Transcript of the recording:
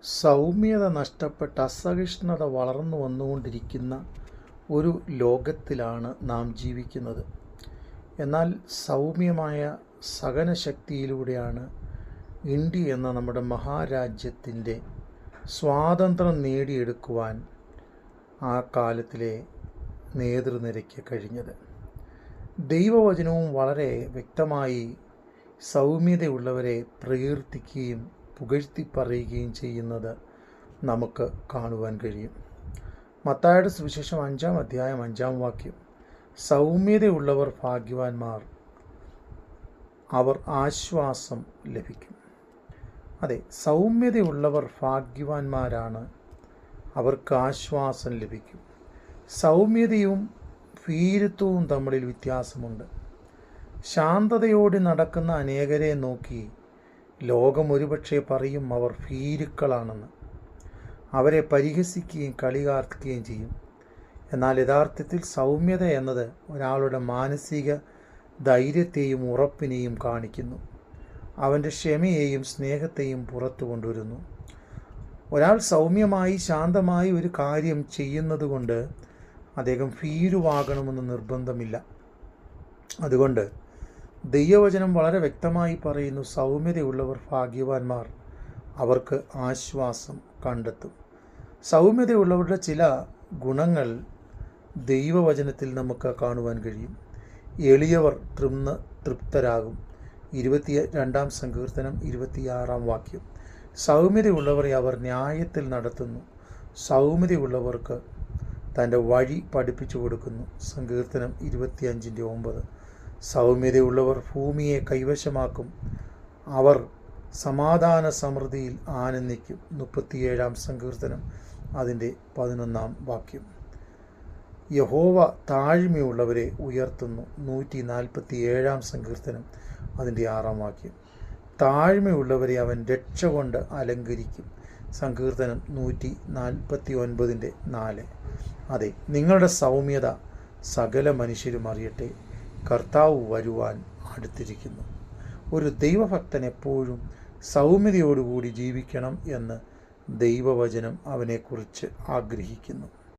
സൗമ്യത നഷ്ടപ്പെട്ട് അസഹിഷ്ണുത വളർന്നു വന്നുകൊണ്ടിരിക്കുന്ന ഒരു ലോകത്തിലാണ് നാം ജീവിക്കുന്നത്. എന്നാൽ സൗമ്യമായ സഹനശക്തിയിലൂടെയാണ് ഇന്ത്യ എന്ന നമ്മുടെ മഹാരാജ്യത്തിൻ്റെ സ്വാതന്ത്ര്യം നേടിയെടുക്കുവാൻ ആ കാലത്തിലെ നേതൃനിരയ്ക്ക് കഴിഞ്ഞത്. ദൈവവചനവും വളരെ വ്യക്തമായി സൗമ്യതയുള്ളവരെ പ്രകീർത്തിക്കുകയും പുകഴ്ത്തി പറയുകയും ചെയ്യുന്നത് നമുക്ക് കാണുവാൻ കഴിയും. മത്തായിയുടെ സുവിശേഷം 5-ാം അധ്യായം 5-ാം വാക്യം, സൗമ്യതയുള്ളവർ ഭാഗ്യവാന്മാർ, അവർ ആശ്വാസം ലഭിക്കും. അതെ, സൗമ്യതയുള്ളവർ ഭാഗ്യവാന്മാരാണ്, അവർക്ക് ആശ്വാസം ലഭിക്കും. സൗമ്യതയും ഭീരുത്വവും തമ്മിൽ വ്യത്യാസമുണ്ട്. ശാന്തതയോടെ നടക്കുന്ന അനേകരെ നോക്കി ലോകം ഒരുപക്ഷെ പറയും അവർ ഭീരുക്കളാണെന്ന്. അവരെ പരിഹസിക്കുകയും കളിയാക്കുകയും ചെയ്യും. എന്നാൽ യഥാർത്ഥത്തിൽ സൗമ്യത എന്നത് ഒരാളുടെ മാനസിക ധൈര്യത്തെയും ഉറപ്പിനെയും കാണിക്കുന്നു. അവൻ്റെ ക്ഷമയെയും സ്നേഹത്തെയും പുറത്തു കൊണ്ടുവരുന്നു. ഒരാൾ സൗമ്യമായി ശാന്തമായി ഒരു കാര്യം ചെയ്യുന്നത് കൊണ്ട് അദ്ദേഹം ഭീരുവാകണമെന്ന് നിർബന്ധമില്ല. അതുകൊണ്ട് ദൈവവചനം വളരെ വ്യക്തമായി പറയുന്നു, സൗമ്യതയുള്ളവർ ഭാഗ്യവാന്മാർ, അവർക്ക് ആശ്വാസം കണ്ടെത്തും. സൗമ്യതയുള്ളവരുടെ ചില ഗുണങ്ങൾ ദൈവവചനത്തിൽ നമുക്ക് കാണുവാൻ കഴിയും. എളിയവർ തൃപ്തരാകും. 22-ാം സങ്കീർത്തനം 26-ാം വാക്യം. സൗമ്യതയുള്ളവരെ അവർ ന്യായത്തിൽ നടത്തുന്നു. സൗമ്യതയുള്ളവർക്ക് തൻ്റെ വഴി പഠിപ്പിച്ചു കൊടുക്കുന്നു. സങ്കീർത്തനം 25-9. സൗമ്യതയുള്ളവർ ഭൂമിയെ കൈവശമാക്കും. അവർ സമാധാന സമൃദ്ധിയിൽ ആനന്ദിക്കും. 37-ാം സങ്കീർത്തനം 11-ാം വാക്യം. യഹോവ താഴ്മയുള്ളവരെ ഉയർത്തുന്നു. 147-ാം സങ്കീർത്തനം 6-ാം വാക്യം. താഴ്മയുള്ളവരെ അവൻ രക്ഷ കൊണ്ട് അലങ്കരിക്കും. സങ്കീർത്തനം 149-4. അതെ, നിങ്ങളുടെ സൗമ്യത സകല മനുഷ്യരും അറിയട്ടെ, കർത്താവ് വരുവാൻ അടുത്തിരിക്കുന്നു. ഒരു ദൈവഭക്തൻ എപ്പോഴും സൗമ്യതയോടുകൂടി ജീവിക്കണം എന്ന് ദൈവവചനം അവനെക്കുറിച്ച് ആഗ്രഹിക്കുന്നു.